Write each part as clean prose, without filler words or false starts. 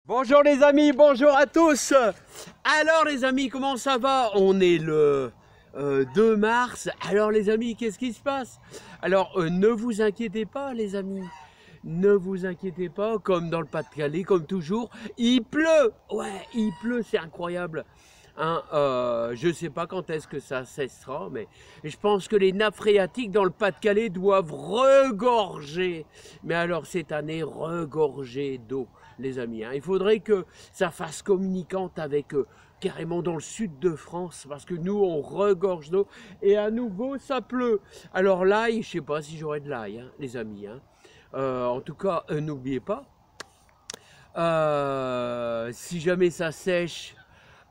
Bonjour les amis, bonjour à tous. Alors les amis, comment ça va? On est le 2 mars. Alors les amis, qu'est-ce qui se passe? Alors ne vous inquiétez pas les amis. Ne vous inquiétez pas, comme dans le Pas-de-Calais, comme toujours, il pleut. Ouais, il pleut, c'est incroyable. Hein, je ne sais pas quand est-ce que ça cessera, mais je pense que les nappes phréatiques dans le Pas-de-Calais doivent regorger. Mais alors cette année, regorger d'eau, les amis. Hein. Il faudrait que ça fasse communicante avec carrément dans le sud de France, parce que nous, on regorge d'eau. Et à nouveau, ça pleut. Alors l'ail, je ne sais pas si j'aurai de l'ail, hein, les amis. Hein. En tout cas, n'oubliez pas, si jamais ça sèche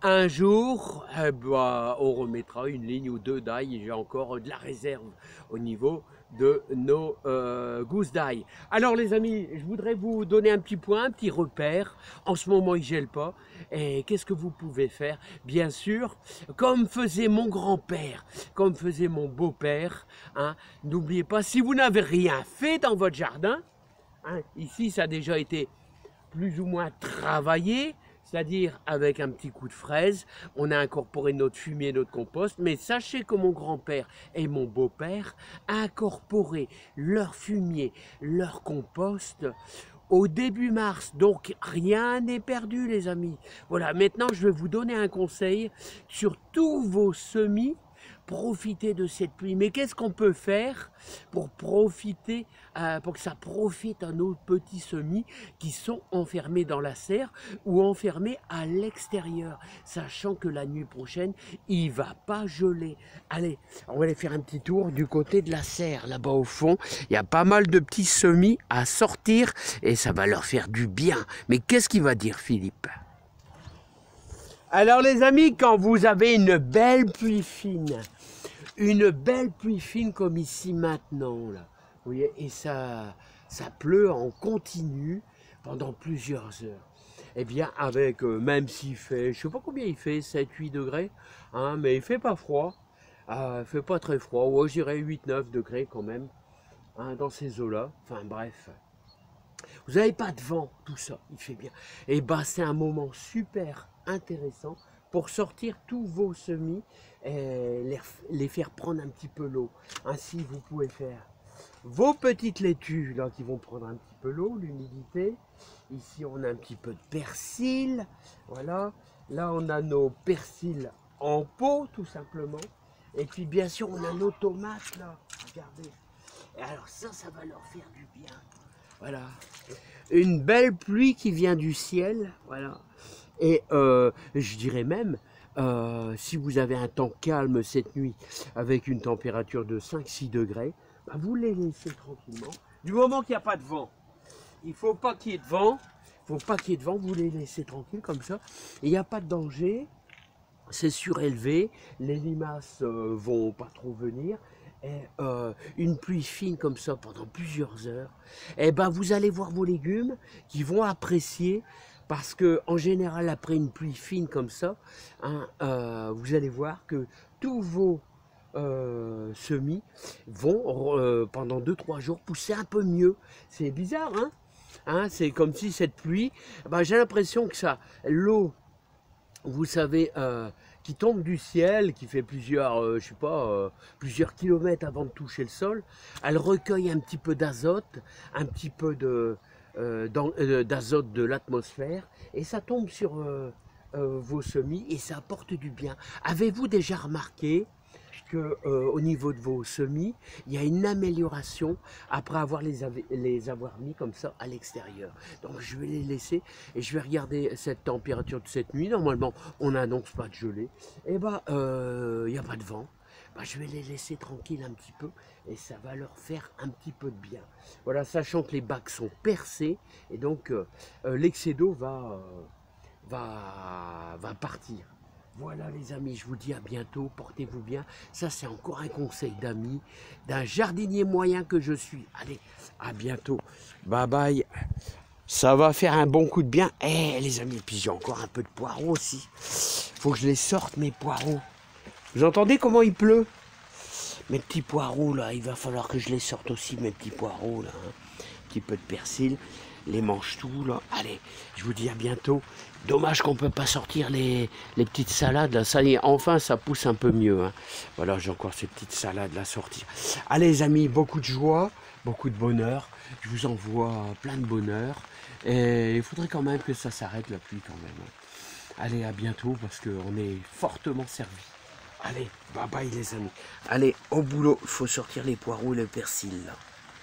un jour, eh ben, on remettra une ligne ou deux d'ail. J'ai encore de la réserve au niveau de nos gousses d'ail. Alors les amis, je voudrais vous donner un petit point, un petit repère. En ce moment, il ne gèle pas. Et qu'est-ce que vous pouvez faire? Bien sûr, comme faisait mon grand-père, comme faisait mon beau-père. Hein, n'oubliez pas, si vous n'avez rien fait dans votre jardin, hein, ici ça a déjà été plus ou moins travaillé, c'est-à-dire avec un petit coup de fraise, on a incorporé notre fumier, notre compost, mais sachez que mon grand-père et mon beau-père incorporaient leur fumier, leur compost au début mars, donc rien n'est perdu les amis. Voilà, maintenant je vais vous donner un conseil sur tous vos semis. Profitez de cette pluie. Mais qu'est-ce qu'on peut faire pour profiter, pour que ça profite à nos petits semis qui sont enfermés dans la serre ou enfermés à l'extérieur, sachant que la nuit prochaine, il ne va pas geler. Allez, on va aller faire un petit tour du côté de la serre, là-bas au fond. Il y a pas mal de petits semis à sortir et ça va leur faire du bien. Mais qu'est-ce qu'il va dire Philippe? Alors les amis, quand vous avez une belle pluie fine comme ici maintenant, là, vous voyez, et ça pleut en continu pendant plusieurs heures. Eh bien, avec, même s'il fait, je ne sais pas combien il fait, 7-8 degrés, hein, mais il ne fait pas froid, il ne fait pas très froid, ouais, je dirais 8-9 degrés quand même, hein, dans ces eaux-là, enfin bref. Vous n'avez pas de vent, tout ça, il fait bien. Et bah c'est un moment super intéressant pour sortir tous vos semis et les faire prendre un petit peu l'eau. Ainsi, vous pouvez faire vos petites laitues là qui vont prendre un petit peu l'eau, l'humidité. Ici, on a un petit peu de persil. Voilà. Là, on a nos persils en pot, tout simplement. Et puis, bien sûr, on a nos tomates là. Regardez. Et alors ça va leur faire du bien. Voilà, une belle pluie qui vient du ciel, voilà. Et je dirais même, si vous avez un temps calme cette nuit, avec une température de 5-6 degrés, bah vous les laissez tranquillement. Du moment qu'il n'y a pas de vent, il ne faut pas qu'il y ait de vent, vous les laissez tranquilles comme ça. Et il n'y a pas de danger, c'est surélevé, les limaces vont pas trop venir. Et une pluie fine comme ça pendant plusieurs heures, et ben vous allez voir vos légumes qui vont apprécier, parce que en général après une pluie fine comme ça, hein, vous allez voir que tous vos semis vont pendant 2-3 jours pousser un peu mieux. C'est bizarre, hein, c'est comme si cette pluie, ben, j'ai l'impression que ça, l'eau, vous savez, qui tombe du ciel, qui fait plusieurs, je sais pas, plusieurs kilomètres avant de toucher le sol, elle recueille un petit peu d'azote, un petit peu d'azote de l'atmosphère, et ça tombe sur vos semis et ça apporte du bien. Avez-vous déjà remarqué que au niveau de vos semis, il y a une amélioration après les avoir mis comme ça à l'extérieur. Donc je vais les laisser et je vais regarder cette température de cette nuit. Normalement, on n'annonce pas de gelée. Et bah, il n'y a pas de vent. Bah, je vais les laisser tranquilles un petit peu et ça va leur faire un petit peu de bien. Voilà, sachant que les bacs sont percés et donc l'excès d'eau va partir. Voilà les amis, je vous dis à bientôt, portez-vous bien. Ça c'est encore un conseil d'amis, d'un jardinier moyen que je suis. Allez, à bientôt. Bye bye. Ça va faire un bon coup de bien. Eh les amis, puis j'ai encore un peu de poireaux aussi. Faut que je les sorte mes poireaux. Vous entendez comment il pleut? Mes petits poireaux là, il va falloir que je les sorte aussi, mes petits poireaux là. Un petit peu de persil. les mange tout là. Allez, je vous dis à bientôt. Dommage qu'on ne peut pas sortir les petites salades. Là. Ça y est, enfin ça pousse un peu mieux. Hein. Voilà, j'ai encore ces petites salades là sortir. Allez les amis, beaucoup de joie, beaucoup de bonheur. Je vous envoie plein de bonheur. Et il faudrait quand même que ça s'arrête la pluie quand même. Allez, à bientôt parce qu'on est fortement servi. Allez, bye bye les amis. Allez, au boulot, il faut sortir les poireaux et le persil là.